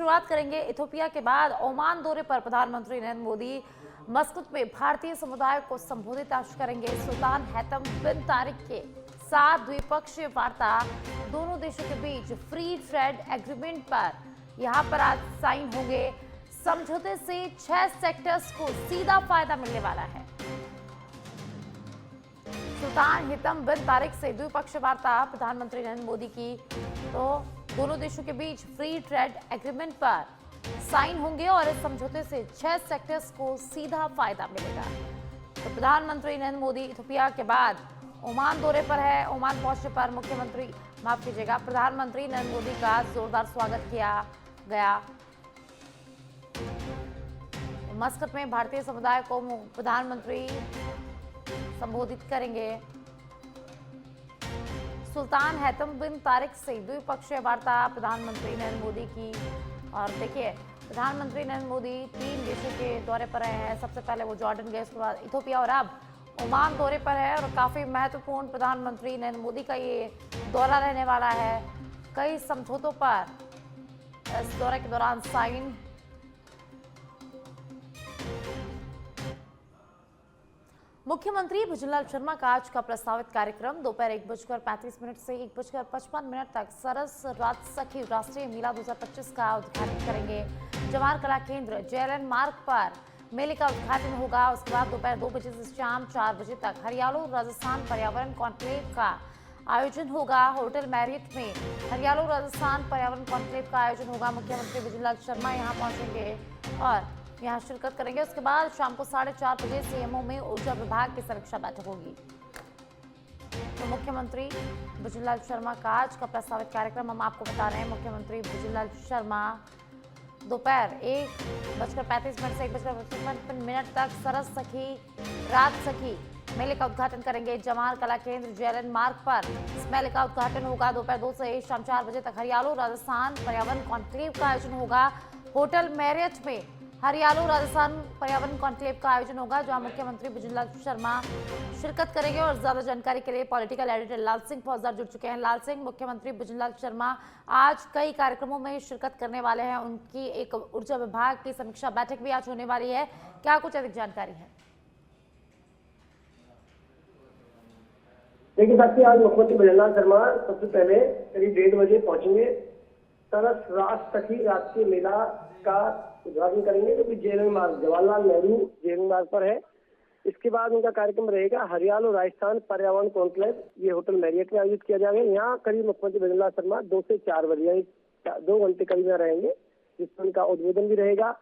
शुरुआत करेंगे इथियोपिया के बाद ओमान दौरे पर प्रधानमंत्री नरेंद्र मोदी मस्कत में भारतीय समुदाय को संबोधित आज करेंगे। सुल्तान हैतम बिन तारिक के साथ द्विपक्षीय वार्ता, दोनों देशों के बीच फ्री ट्रेड एग्रीमेंट पर यहां पर आज साइन होंगे। समझौते से 6 सेक्टर्स को सीधा फायदा मिलने वाला है। सुल्तान हैतम बिन तारिक से द्विपक्षीय वार्ता प्रधानमंत्री नरेंद्र मोदी की, तो दोनों देशों के बीच फ्री ट्रेड एग्रीमेंट पर साइन होंगे और इस समझौते से 6 सेक्टर्स को सीधा फायदा मिलेगा। तो प्रधानमंत्री नरेंद्र मोदी इथियोपिया के बाद ओमान दौरे पर है। ओमान पहुंचने पर प्रधानमंत्री नरेंद्र मोदी का जोरदार स्वागत किया गया। मस्कत में भारतीय समुदाय को प्रधानमंत्री संबोधित करेंगे। सुल्तान हैतम बिन तारिक से द्विपक्षीय वार्ता प्रधानमंत्री नरेंद्र मोदी की। और देखिए, प्रधानमंत्री नरेंद्र मोदी 3 देशों के दौरे पर रहे हैं। सबसे पहले वो जॉर्डन गए, उसके बाद इथियोपिया और अब ओमान दौरे पर है। और काफी महत्वपूर्ण प्रधानमंत्री नरेंद्र मोदी का ये दौरा रहने वाला है। कई समझौतों पर इस दौरे के दौरान साइन। मुख्यमंत्री भुजनलाल शर्मा का आज का प्रस्तावित कार्यक्रम दोपहर 1:35 से 1:55 तक सरस राजसखी राष्ट्रीय मेला 2025 का उद्घाटन करेंगे। जवाहर कला केंद्र जेएलएन मार्ग पर मेले का उद्घाटन होगा। उसके बाद दोपहर 2 बजे से शाम 4 बजे तक हरियालो राजस्थान पर्यावरण कॉन्क्लेव का आयोजन होगा। होटल मैरियट में हरियालो राजस्थान पर्यावरण कॉन्क्लेव का आयोजन होगा। मुख्यमंत्री भुजनलाल शर्मा यहाँ पहुंचेंगे और यहाँ शिरकत करेंगे। उसके बाद शाम को 4:30 बजे सीएमओ में ऊर्जा विभाग की समीक्षा बैठक होगी। तो मुख्यमंत्री भुजनलाल शर्मा का आज का प्रस्तावित कार्यक्रम हम आपको बता रहे हैं। मुख्यमंत्री भुजनलाल शर्मा दोपहर 1:35 से 1:55 तक सरस सखी राजसखी मेले का उद्घाटन करेंगे। जवाहर कला केंद्र जेएलएन मार्ग पर इस मेले का उद्घाटन होगा। दोपहर 2 से शाम 4 बजे तक हरियालो राजस्थान पर्यावरण कॉन्क्लेव का आयोजन होगा। होटल मैरियट में हरियालो राजस्थान पर्यावरण कॉन्क्लेव का आयोजन होगा, जहां मुख्यमंत्री भुजनलाल शर्मा शिरकत करेंगे। और ज्यादा जानकारी के लिए पॉलिटिकल एडिटर लाल सिंह फौजदार जुड़ चुके हैं। लाल सिंह, मुख्यमंत्री भुजनलाल शर्मा आज कई कार्यक्रमों में शिरकत करने वाले हैं। उनकी एक ऊर्जा विभाग की समीक्षा बैठक भी आज होने वाली है। क्या कुछ अधिक जानकारी है? देखिए साथी, आज मुख्यमंत्री भुजनलाल शर्मा सबसे पहले करीब 1:30 बजे पहुंचेंगे। सरस राजसखी राष्ट्रीय मेला का उद्घाटन करेंगे, जो कि जेएलएन मार्ग जवाहरलाल नेहरू जेएलएन मार्ग पर है। इसके बाद उनका कार्यक्रम रहेगा हरियालो राजस्थान पर्यावरण कॉन्क्लेव। ये होटल मैरियट में आयोजित किया जाएगा। यहाँ करीब मुख्यमंत्री भुजनलाल शर्मा 2 से 4 बजे यानी 2 घंटे करीब में रहेंगे, जिसमें उनका उद्बोधन भी रहेगा।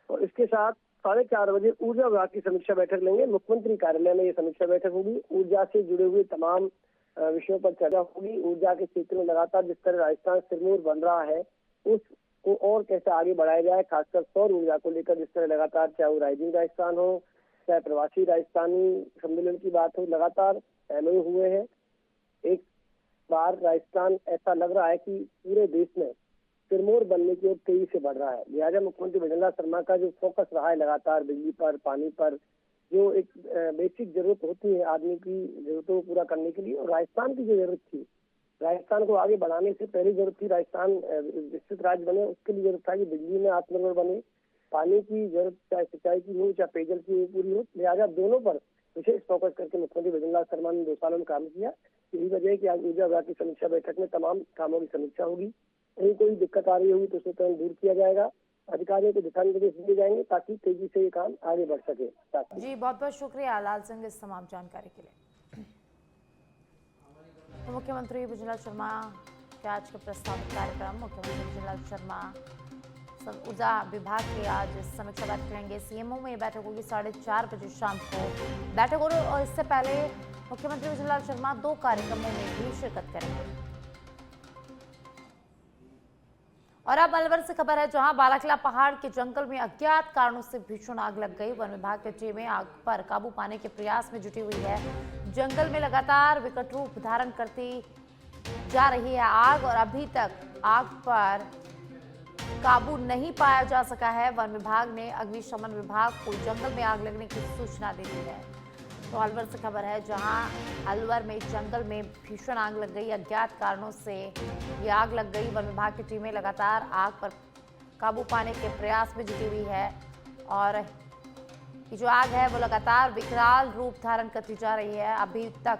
और इसके साथ 4:30 बजे ऊर्जा विभाग की समीक्षा बैठक लेंगे। मुख्यमंत्री कार्यालय में ये समीक्षा बैठक होगी। ऊर्जा से जुड़े हुए तमाम विषयों पर चर्चा होगी। ऊर्जा के क्षेत्र में लगातार जिस तरह राजस्थान सिरमौर बन रहा है, उसको और कैसे आगे बढ़ाया जाए, खासकर सौर ऊर्जा को लेकर जिस तरह लगातार, चाहे वो राइजिंग राजस्थान हो, चाहे प्रवासी राजस्थानी सम्मेलन की बात हो, लगातार एमओयू हुए हैं। एक बार राजस्थान ऐसा लग रहा है कि पूरे देश में सिरमौर बनने की ओर तेजी से बढ़ रहा है। लिहाजा मुख्यमंत्री भुजनलाल शर्मा का जो फोकस रहा है लगातार बिजली पर, पानी पर, जो एक बेसिक जरूरत होती है आदमी की जरूरतों को पूरा करने के लिए, और राजस्थान की जो जरूरत थी, राजस्थान को आगे बढ़ाने से पहली जरूरत थी राजस्थान विकसित राज्य बने, उसके लिए जरूरत था कि बिजली में आत्मनिर्भर बने, पानी की जरूरत चाहे सिंचाई की हो चाहे पेयजल की हो पूरी हो। लिहाजा दोनों पर विशेष फोकस करके मुख्यमंत्री भुजनलाल शर्मा ने 2 सालों में काम किया। यही वजह है कि आज ऊर्जा विभाग की समीक्षा बैठक में तमाम कामों की समीक्षा होगी। कहीं कोई दिक्कत आ रही होगी तो उसे तुरंत दूर किया जाएगा। अधिकारियों को दिशा निर्देश दिए जाएंगे ताकि तेजी से ये काम आगे बढ़ सके। जी, बहुत बहुत शुक्रिया लाल सिंह इस तमाम जानकारी के लिए। तो मुख्यमंत्री भुजनलाल शर्मा के आज का प्रस्तावित कार्यक्रम, मुख्यमंत्री भुजनलाल शर्मा ऊर्जा विभाग की आज समीक्षा बैठक लेंगे। सीएमओ में बैठक होगी 4:30 बजे शाम को बैठक होगी। और इससे पहले मुख्यमंत्री भुजनलाल शर्मा 2 कार्यक्रमों में भी शिरकत करेंगे। और अब अलवर से खबर है, जहां बालाकिला पहाड़ के जंगल में अज्ञात कारणों से भीषण आग लग गई। वन विभाग की टीमें आग पर काबू पाने के प्रयास में जुटी हुई है। जंगल में लगातार विकट रूप धारण करती जा रही है आग, और अभी तक आग पर काबू नहीं पाया जा सका है। वन विभाग ने अग्निशमन विभाग को जंगल में आग लगने की सूचना दे दी है। तो अलवर से खबर है, जहां अलवर में जंगल में भीषण आग लग गई। अज्ञात कारणों से ये आग लग गई। वन विभाग की टीमें लगातार आग पर काबू पाने के प्रयास में जुटी हुई है और ये जो आग है वो लगातार विकराल रूप धारण करती जा रही है। अभी तक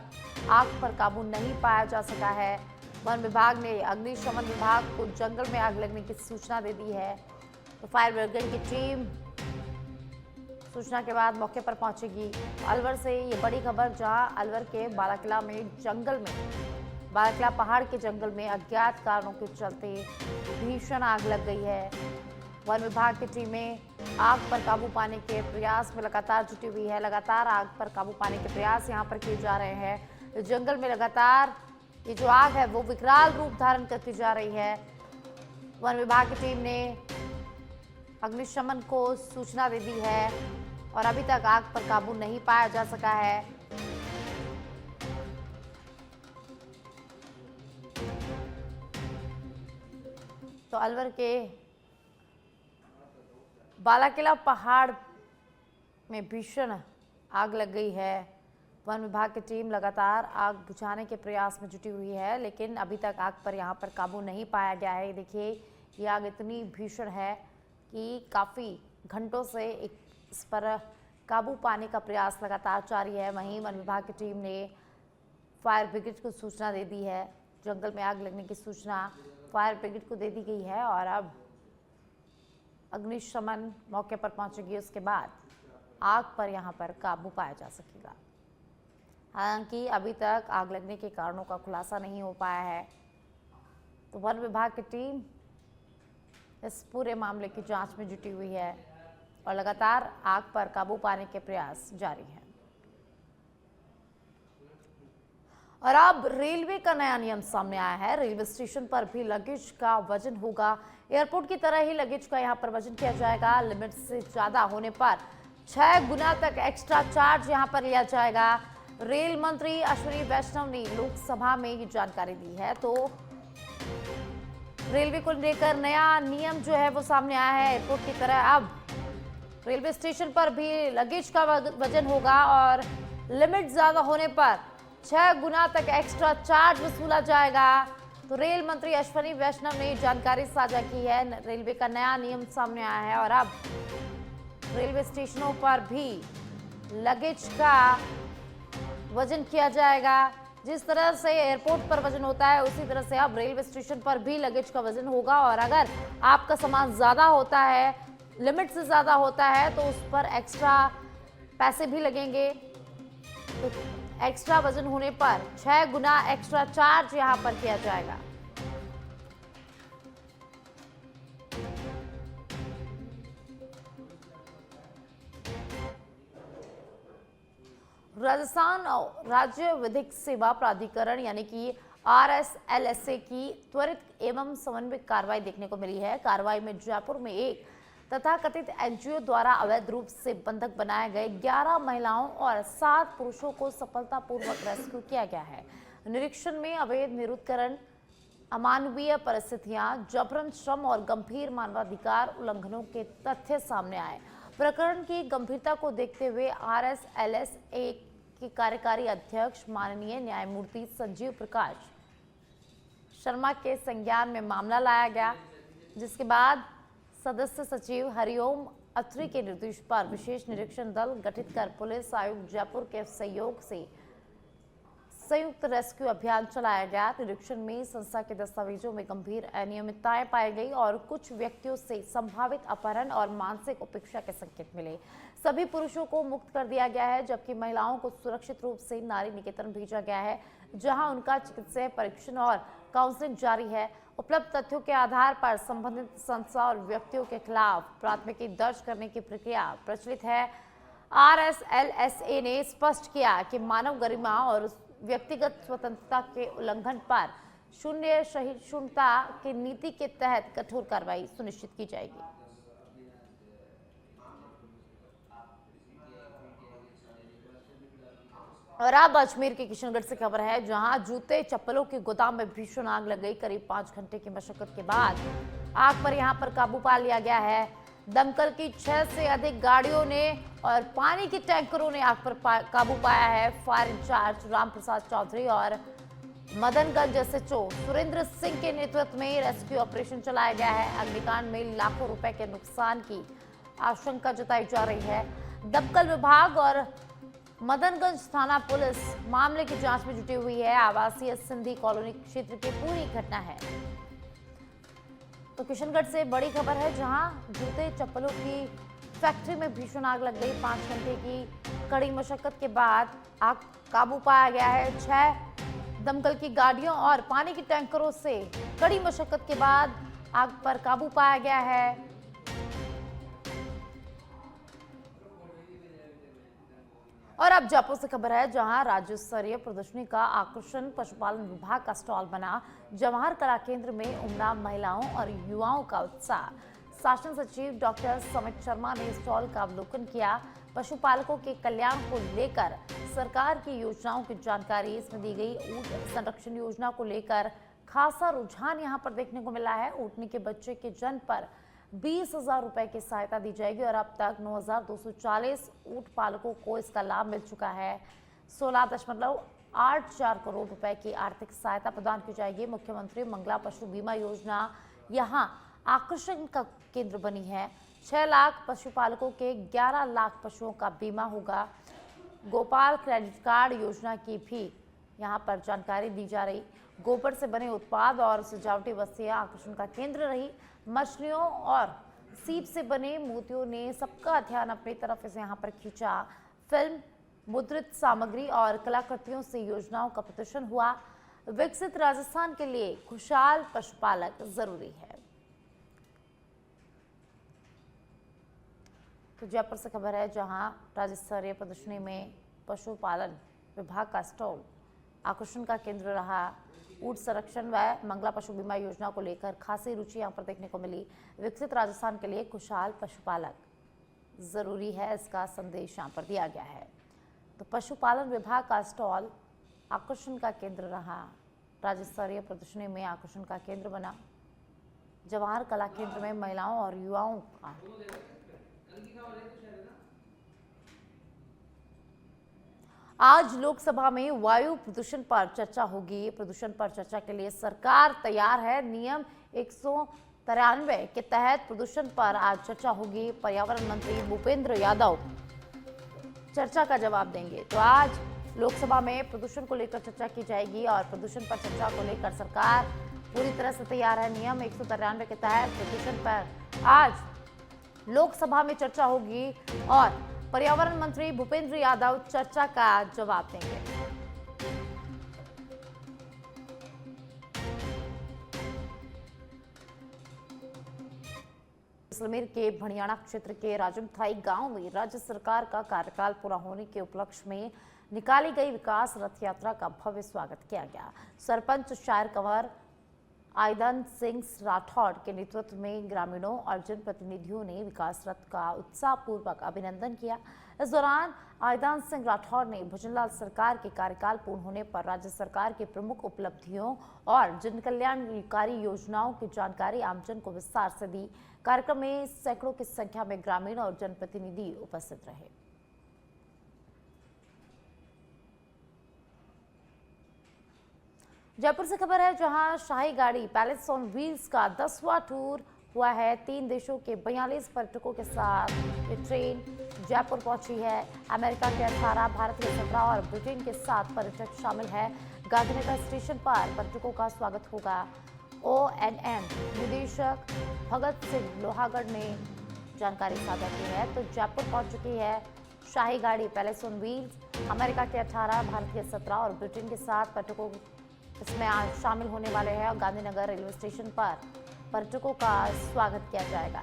आग पर काबू नहीं पाया जा सका है। वन विभाग ने अग्निशमन विभाग को जंगल में आग लगने की सूचना दे दी है, तो फायर ब्रिगेड की टीम सूचना के बाद मौके पर पहुंचेगी। अलवर से ये बड़ी खबर, जहां अलवर के बालाकिला पहाड़ के जंगल में अज्ञात कारणों के चलते भीषण आग लग गई है। वन विभाग की टीमें आग पर काबू पाने के प्रयास में लगातार जुटी हुई है। लगातार आग पर काबू पाने के प्रयास यहां पर किए जा रहे हैं। जंगल में लगातार ये जो आग है वो विकराल रूप धारण करती जा रही है। वन विभाग की टीम ने अग्निशमन को सूचना दे दी है और अभी तक आग पर काबू नहीं पाया जा सका है। तो अलवर के बालाकिला पहाड़ में भीषण आग लग गई है। वन विभाग की टीम लगातार आग बुझाने के प्रयास में जुटी हुई है, लेकिन अभी तक आग पर यहां पर काबू नहीं पाया गया है। देखिए ये आग इतनी भीषण है कि काफ़ी घंटों से इस पर काबू पाने का प्रयास लगातार जारी है। वहीं वन विभाग की टीम ने फायर ब्रिगेड को सूचना दे दी है। जंगल में आग लगने की सूचना फायर ब्रिगेड को दे दी गई है और अब अग्निशमन मौके पर पहुंचेगी। उसके बाद आग पर यहां पर काबू पाया जा सकेगा। हालांकि अभी तक आग लगने के कारणों का खुलासा नहीं हो पाया है, तो वन विभाग की टीम इस पूरे मामले की जांच में जुटी हुई है और लगातार आग पर काबू पाने के प्रयास जारी हैं। और अब रेलवे का नया नियम सामने आया है। रेलवे स्टेशन पर भी लगेज का वजन होगा। एयरपोर्ट की तरह ही लगेज का यहां पर वजन किया जाएगा। लिमिट से ज्यादा होने पर 6 गुना तक एक्स्ट्रा चार्ज यहां पर लिया जाएगा। रेल मंत्री अश्विनी वैष्णव ने लोकसभा में ये जानकारी दी है। तो रेलवे को लेकर नया नियम जो है वो सामने आया है। एयरपोर्ट की तरह अब रेलवे स्टेशन पर भी लगेज का वजन होगा और लिमिट ज्यादा होने पर 6 गुना तक एक्स्ट्रा चार्ज वसूला जाएगा। तो रेल मंत्री अश्विनी वैष्णव ने जानकारी साझा की है। रेलवे का नया नियम सामने आया है और अब रेलवे स्टेशनों पर भी लगेज का वजन किया जाएगा। जिस तरह से एयरपोर्ट पर वजन होता है उसी तरह से अब रेलवे स्टेशन पर भी लगेज का वजन होगा और अगर आपका सामान ज्यादा होता है, लिमिट से ज्यादा होता है, तो उस पर एक्स्ट्रा पैसे भी लगेंगे। तो एक्स्ट्रा वजन होने पर 6 गुना एक्स्ट्रा चार्ज यहां पर किया जाएगा। राजस्थान राज्य विधिक सेवा प्राधिकरण यानी कि RSLSA की त्वरित एवं समन्वित कार्रवाई देखने को मिली है। कार्रवाई में जयपुर में एक तथाकथित एनजीओ द्वारा अवैध रूप से बंधक बनाए गए 11 महिलाओं और 7 पुरुषों को सफलतापूर्वक रेस्क्यू किया गया है। निरीक्षण में अवैध निरुद्धकरण, अमानवीय परिस्थितियां, जबरन श्रम और गंभीर मानवाधिकार उल्लंघनों के तथ्य सामने आए। प्रकरण की गंभीरता को देखते हुए RSLSA के कार्यकारी अध्यक्ष माननीय न्यायमूर्ति संजीव प्रकाश शर्मा के संज्ञान में मामला लाया गया, जिसके बाद सदस्य सचिव हरिओम अत्री के निर्देश पर विशेष निरीक्षण दल गठित कर पुलिस आयुक्त जयपुर के सहयोग से संयुक्त रेस्क्यू अभियान चलाया गया। निरीक्षण में संस्था के दस्तावेजों में गंभीर अनियमितताएं पाई गई और कुछ व्यक्तियों से संभावित अपहरण और मानसिक उपेक्षा के संकेत मिले। सभी पुरुषों को मुक्त कर दिया गया है, जबकि महिलाओं को सुरक्षित रूप से नारी निकेतन भेजा गया है, जहां उनका चिकित्सीय परीक्षण और काउंसलिंग जारी है। उपलब्ध तथ्यों के आधार पर संबंधित संस्था और व्यक्तियों के खिलाफ प्राथमिकी दर्ज करने की प्रक्रिया प्रचलित है। RSLSA ने स्पष्ट किया कि मानव गरिमा और व्यक्तिगत स्वतंत्रता के उल्लंघन पर शून्य सहिष्णुता की नीति के तहत कठोर कार्रवाई सुनिश्चित की जाएगी। और अब अजमेर के किशनगढ़ से खबर है, जहां जूते चप्पलों के गोदाम में भीषण आग लग गई। करीब 5 घंटे की मशक्कत के बाद आग पर यहां पर काबू पा लिया गया है। दमकल की 6 से अधिक गाड़ियों ने और पानी के टैंकरों ने आग पर काबू पाया है। फायर इंचार्ज राम प्रसाद चौधरी और मदनगंज एसएचओ सुरेंद्र सिंह के नेतृत्व में रेस्क्यू ऑपरेशन चलाया गया है। अग्निकांड में लाखों रुपए के नुकसान की आशंका जताई जा रही है। दमकल विभाग और मदनगंज थाना पुलिस मामले की जांच में जुटी हुई है। आवासीय सिंधी कॉलोनी क्षेत्र की पूरी घटना है। तो किशनगढ़ से बड़ी खबर है, जहां जूते चप्पलों की फैक्ट्री में भीषण आग लग गई। 5 घंटे की कड़ी मशक्कत के बाद आग काबू पाया गया है। 6 दमकल की गाड़ियों और पानी के टैंकरों से कड़ी मशक्कत के बाद आग पर काबू पाया गया है। और अब जयपुर से खबर है, जहां राज्य स्तरीय प्रदर्शनी का आकर्षण पशुपालन विभाग का स्टॉल बना। जवाहर कला केंद्र में उमड़ा महिलाओं और युवाओं का उत्साह। शासन सचिव डॉक्टर समित शर्मा ने स्टॉल का अवलोकन किया। पशुपालकों के कल्याण को लेकर सरकार की योजनाओं की जानकारी इसमें दी गई। ऊंट संरक्षण योजना को लेकर खासा रुझान यहां पर देखने को मिला है। ऊँटनी के बच्चे के जन्म पर 20,000 रुपए की सहायता दी जाएगी और अब तक 9,240 ऊंट पालकों को इसका लाभ मिल चुका है। 16.84 करोड़ रुपए की आर्थिक सहायता प्रदान की जाएगी। मुख्यमंत्री मंगला पशु बीमा योजना यहां आकर्षण का केंद्र बनी है। 6 लाख पशुपालकों के 11 लाख पशुओं का बीमा होगा। गोपाल क्रेडिट कार्ड योजना की भी यहाँ पर जानकारी दी जा रही। गोबर से बने उत्पाद और सजावटी वस्तुएं आकर्षण का केंद्र रही। मछलियों और सीप से बने मोतियों ने सबका ध्यान अपनी तरफ से यहाँ पर खींचा। फिल्म, मुद्रित सामग्री और कलाकृतियों से योजनाओं का प्रदर्शन हुआ। विकसित राजस्थान के लिए खुशहाल पशुपालक जरूरी है। तो जयपुर से खबर है, जहां राज्य स्तरीय प्रदर्शनी में पशुपालन विभाग का स्टॉल आकर्षण का केंद्र रहा। ऊंट संरक्षण व मंगला पशु बीमा योजना को लेकर खासी रुचि यहां पर देखने को मिली। विकसित राजस्थान के लिए खुशहाल पशुपालक जरूरी है, इसका संदेश यहां पर दिया गया है। तो पशुपालन विभाग का स्टॉल आकर्षण का केंद्र रहा। राज्य स्तरीय प्रदर्शनी में आकर्षण का केंद्र बना। जवाहर कला केंद्र में महिलाओं और युवाओं का आज लोकसभा में वायु प्रदूषण पर चर्चा होगी। प्रदूषण पर चर्चा के लिए सरकार तैयार है। नियम 193 के तहत प्रदूषण पर आज चर्चा होगी। पर्यावरण मंत्री भूपेंद्र यादव चर्चा का जवाब देंगे। तो आज लोकसभा में प्रदूषण को लेकर चर्चा की जाएगी और प्रदूषण पर चर्चा को लेकर सरकार पूरी तरह से तैयार है। नियम 193 के तहत प्रदूषण पर आज लोकसभा में चर्चा होगी और पर्यावरण मंत्री भूपेंद्र यादव चर्चा का जवाब देंगे। जैसलमेर के भणियाना क्षेत्र के राजमथाई गांव में राज्य सरकार का कार्यकाल पूरा होने के उपलक्ष्य में निकाली गई विकास रथ यात्रा का भव्य स्वागत किया गया। सरपंच शायर कंवर आयदन सिंह राठौड़ के नेतृत्व में ग्रामीणों और जनप्रतिनिधियों ने विकास रथ का उत्साहपूर्वक अभिनंदन किया। इस दौरान आयदन सिंह राठौड़ ने भुजनलाल सरकार के कार्यकाल पूर्ण होने पर राज्य सरकार की प्रमुख उपलब्धियों और जन कल्याणकारी योजनाओं की जानकारी आमजन को विस्तार से दी। कार्यक्रम में सैकड़ों की संख्या में ग्रामीण और जनप्रतिनिधि उपस्थित रहे। जयपुर से खबर है, जहां शाही गाड़ी पैलेस ऑन व्हील्स का 10वां टूर हुआ है। 3 देशों के 42 पर्यटकों के साथ ये ट्रेन जयपुर पहुंची है। अमेरिका के 18, भारत के 17 और ब्रिटेन के 7 पर्यटक शामिल है। गांधीनगर स्टेशन पर पर्यटकों का स्वागत होगा। ONM निदेशक भगत सिंह लोहागढ़ ने जानकारी साझा की है। तो जयपुर पहुंच चुकी है शाही गाड़ी पैलेस ऑन व्हील्स। अमेरिका के 18, भारत के 17 और ब्रिटेन के 7 पर्यटकों इसमें आज शामिल होने वाले हैं और गांधीनगर रेलवे स्टेशन पर पर्यटकों का स्वागत किया जाएगा।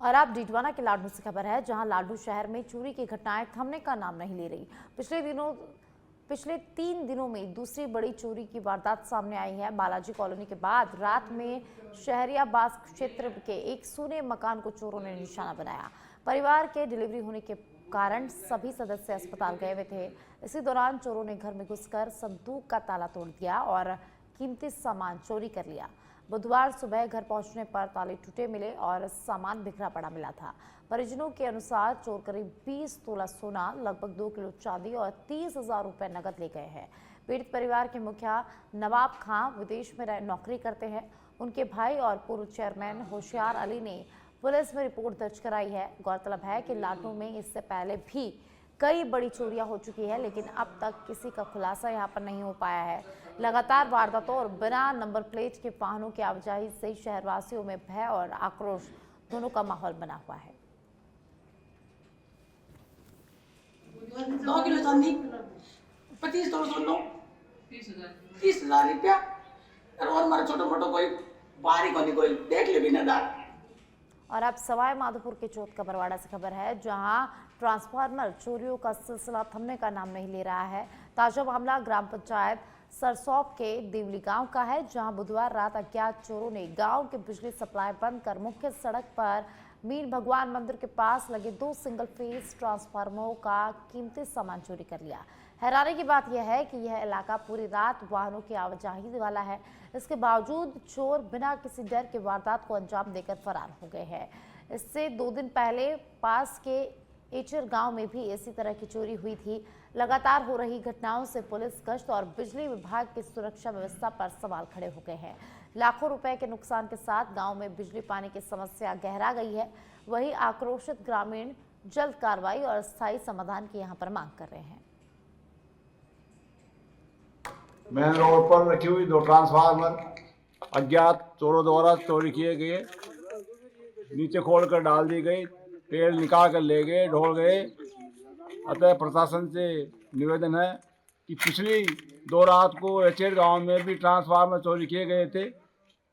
और अब डीडवाना के लाडनू से खबर है, जहां लाडनू शहर में चोरी की घटनाएं थमने का नाम नहीं ले रही। पिछले 3 दिनों में दूसरी बड़ी चोरी की वारदात सामने आई है। बालाजी कॉलोनी के बाद रात में शहरियाबाद क्षेत्र के एक सूने मकान को चोरों ने निशाना बनाया। परिवार के डिलीवरी होने के कारण सभी सदस्य अस्पताल गए हुए थे। इसी दौरान चोरों ने घर में घुसकर संदूक का ताला तोड़ दिया और कीमती सामान चोरी कर लिया। बुधवार सुबह घर पहुंचने पर ताले टूटे मिले और सामान बिखरा पड़ा मिला था। परिजनों के अनुसार चोर करीब 20 तोला सोना, लगभग 2 किलो चांदी और 30,000 रुपए नकद ले गए हैं। पीड़ित परिवार के मुखिया नवाब खां विदेश में नौकरी करते हैं। उनके भाई और पूर्व चेयरमैन होशियार अली ने पुलिस में रिपोर्ट दर्ज कराई है। गौरतलब है कि लाटू में इससे पहले भी कई बड़ी चोरियां हो चुकी है, लेकिन अब तक किसी का खुलासा यहां पर नहीं हो पाया है। लगातार वारदातों और बिना नंबर प्लेट के वाहनों की आवाजाही से शहरवासियों में भय और आक्रोश दोनों का माहौल बना हुआ है। 2 किलो चांदी, 25 तोला सोना, 30,000 रुपया और हमारा छोटा मोटा कोई बाहरी कोई देख ले भी ना दार। और अब सवाई माधोपुर के चौथ का बरवाड़ा से खबर है, जहां ट्रांसफार्मर चोरियों का सिलसिला थमने का नाम नहीं ले रहा है। ताजा मामला ग्राम पंचायत सरसौप के देवली गांव का है, जहां बुधवार रात अज्ञात चोरों ने गांव के बिजली सप्लाई बंद कर मुख्य सड़क पर मीन भगवान मंदिर के पास लगे 2 सिंगल फेज ट्रांसफार्मरों का कीमती सामान चोरी कर लिया। हैरानी की बात यह है कि यह इलाका पूरी रात वाहनों की आवाजाही वाला है। इसके बावजूद चोर बिना किसी डर के वारदात को अंजाम देकर फरार हो गए हैं। इससे 2 दिन पहले पास के एचर गांव में भी इसी तरह की चोरी हुई थी। लगातार हो रही घटनाओं से पुलिस गश्त और बिजली विभाग की सुरक्षा व्यवस्था पर सवाल खड़े हो गए हैं। लाखों रुपए के नुकसान के साथ गांव में बिजली पानी की समस्या गहरा गई है। वहीं आक्रोशित ग्रामीण जल्द कार्रवाई और स्थायी समाधान की यहां पर मांग कर रहे हैं। मेन रोड पर रखी हुई 2 ट्रांसफार्मर अज्ञात चोरों द्वारा चोरी किए गए, नीचे खोलकर डाल दी गई, पेड़ निकाल कर ले गए, ढोल गए। अतः प्रशासन से निवेदन है कि पिछली 2 रात को एचेर गांव में भी ट्रांसफार्मर चोरी किए गए थे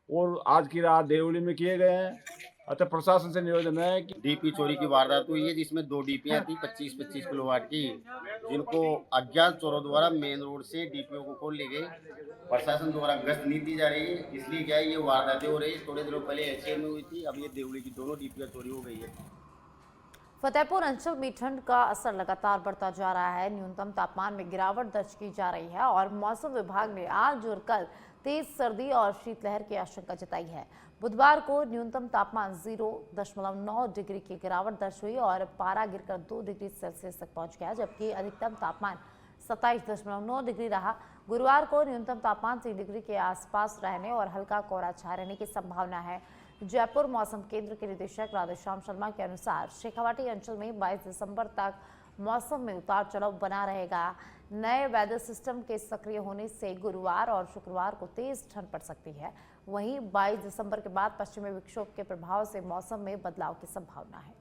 और आज की रात देवली में किए गए हैं। अतः प्रशासन से निवेदन है कि डीपी चोरी की वारदात हुई है, जिसमें 2 डीपियां थी 25-25 किलोवाट की, जिनको अज्ञात चोरों द्वारा मेन रोड से डीपीओ को खोल ली गई। प्रशासन द्वारा गश्त नहीं दी जा रही है, इसलिए क्या है ये वारदातें हो रही है। थोड़े दिनों पहले एचए में हुई थी, अब ये देवली की दोनों डीपियां चोरी हो गई है। फतेहपुर अंचल में ठंड का असर लगातार बढ़ता जा रहा है। न्यूनतम तापमान में गिरावट दर्ज की जा रही है और मौसम विभाग ने आज और कल तेज सर्दी और शीतलहर की आशंका जताई है। बुधवार को न्यूनतम तापमान 0.9 डिग्री की गिरावट दर्ज हुई और पारा गिरकर 2 डिग्री सेल्सियस तक पहुंच गया, जबकि अधिकतम तापमान 27.9 डिग्री रहा। गुरुवार को न्यूनतम तापमान 3 डिग्री के आसपास रहने और हल्का कोहरा छाए रहने की संभावना है। जयपुर मौसम केंद्र के निदेशक राधेश्याम शर्मा के अनुसार शेखावाटी अंचल में 22 दिसंबर तक मौसम में उतार चढ़ाव बना रहेगा। नए वेदर सिस्टम के सक्रिय होने से गुरुवार और शुक्रवार को तेज ठंड पड़ सकती है। वहीं 22 दिसंबर के बाद पश्चिमी विक्षोभ के प्रभाव से मौसम में बदलाव की संभावना है।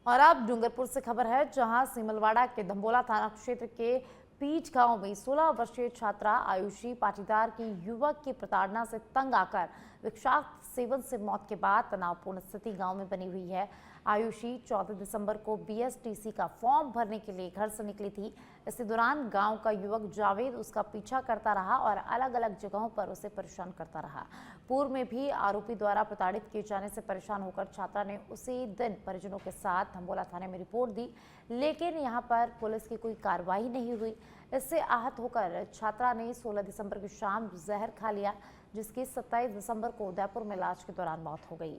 और अब डूंगरपुर से खबर है, जहां सिमलवाड़ा के धंबोला थाना क्षेत्र के पीठ गांव में 16 वर्षीय छात्रा आयुषी पाटीदार की युवक की प्रताड़ना से तंग आकर विषाक्त सेवन से मौत के बाद तनावपूर्ण स्थिति गांव में बनी हुई है। आयुषी 14 दिसंबर को बीएसटीसी का फॉर्म भरने के लिए घर से निकली थी। इसी दौरान गांव का युवक जावेद उसका पीछा करता रहा और अलग अलग जगहों पर उसे परेशान करता रहा। पूर्व में भी आरोपी द्वारा प्रताड़ित किए जाने से परेशान होकर छात्रा ने उसी दिन परिजनों के साथ धंबोला थाने में रिपोर्ट दी, लेकिन यहां पर पुलिस की कोई कार्रवाई नहीं हुई। इससे आहत होकर छात्रा ने 16 दिसंबर की शाम जहर खा लिया, जिसकी 27 दिसंबर को उदयपुर में इलाज के दौरान मौत हो गई।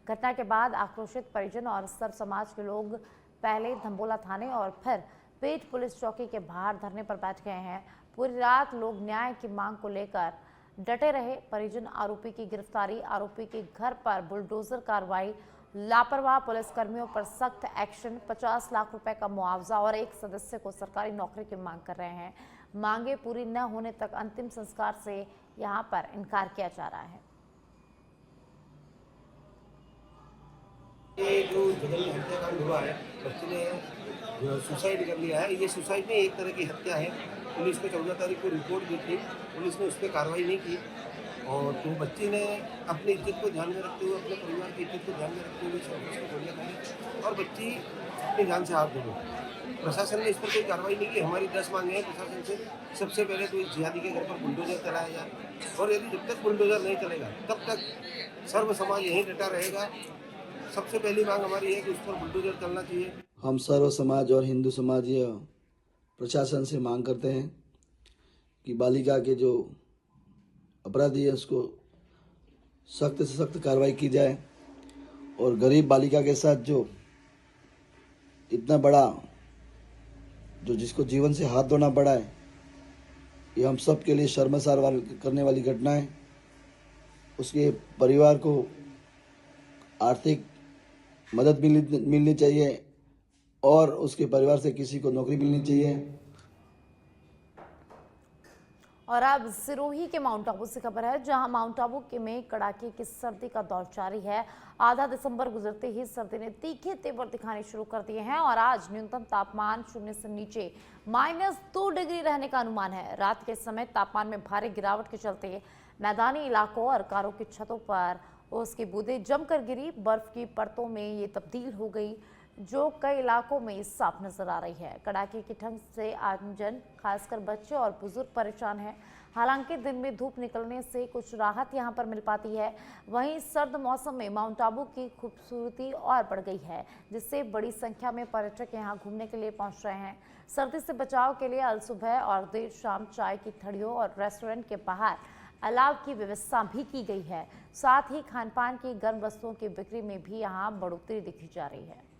घटना के बाद आक्रोशित परिजन और सर्व समाज के लोग पहले धंबोला थाने और फिर पेट पुलिस चौकी के बाहर धरने पर बैठ गए हैं। पूरी रात लोग न्याय की मांग को लेकर डटे रहे। परिजन आरोपी की गिरफ्तारी, आरोपी के घर पर बुलडोजर कार्रवाई, लापरवाह पुलिसकर्मियों पर सख्त एक्शन, 50 लाख रुपए का मुआवजा और एक सदस्य को सरकारी नौकरी की मांग कर रहे हैं। मांगे पूरी न होने तक अंतिम संस्कार से यहां पर इनकार किया जा रहा है। ये जो जगह हत्याकांड हुआ है, बच्चे ने सुसाइड कर लिया है। ये सुसाइड में एक तरह की हत्या है। पुलिस को 14 तारीख को रिपोर्ट दी थी, पुलिस ने उस पर कार्रवाई नहीं की और तो बच्चे ने अपनी इज्जत को ध्यान में रखते हुए, अपने परिवार की इज्जत को ध्यान में रखते हुए उसको गोलियां खाई और बच्ची अपनी जान से हाथ धो गई। प्रशासन ने इस पर कोई कार्रवाई नहीं की। हमारी 10 मांगे हैं प्रशासन से। सबसे पहले तो इस जिहादी के घर पर बुलडोजर चलाया जाए और यदि जब तक बुलडोजर नहीं चलेगा तब तक सर्व समाज यहीं डटा रहेगा। सबसे पहली मांग हमारी है कि उस पर बुलडोजर चलना चाहिए। हम सर्व समाज और हिंदू समाज प्रशासन से मांग करते हैं कि बालिका के जो अपराधी है उसको सख्त से सख्त कार्रवाई की जाए और गरीब बालिका के साथ जो इतना बड़ा जो जिसको जीवन से हाथ धोना पड़ा है, ये हम सब के लिए शर्मसार करने वाली घटना है। उसके परिवार को आर्थिक मदद मिलनी चाहिए और उसके परिवार से किसी को नौकरी मिलनी चाहिए। और अब सिरोही के माउंट आबू से खबर है, जहां माउंट आबू के में कड़ाके की सर्दी का दौर जारी है। आधा दिसंबर गुजरते ही सर्दी ने तीखे तेवर दिखाने शुरू कर दिए हैं और आज न्यूनतम तापमान 0 से नीचे -2 डिग्री रहने का अनुमान है। रात के समय तापमान में भारी गिरावट के चलते मैदानी इलाकों और कारों की छतों पर उसकी बूंदें जमकर गिरी। बर्फ की परतों में ये तब्दील हो गई, जो कई इलाकों में साफ नजर आ रही है। कड़ाके की ठंड से आमजन, खासकर बच्चे और बुजुर्ग परेशान हैं। हालांकि दिन में धूप निकलने से कुछ राहत यहां पर मिल पाती है। वहीं सर्द मौसम में माउंट आबू की खूबसूरती और बढ़ गई है, जिससे बड़ी संख्या में पर्यटक यहां घूमने के लिए पहुंच रहे हैं। सर्दी से बचाव के लिए अल सुबह और देर शाम चाय की थड़ियों और रेस्टोरेंट के बाहर अलाव की व्यवस्था भी की गई है। साथ ही खान पान की गर्म वस्तुओं की बिक्री में भी यहाँ बढ़ोतरी दिखी जा रही है।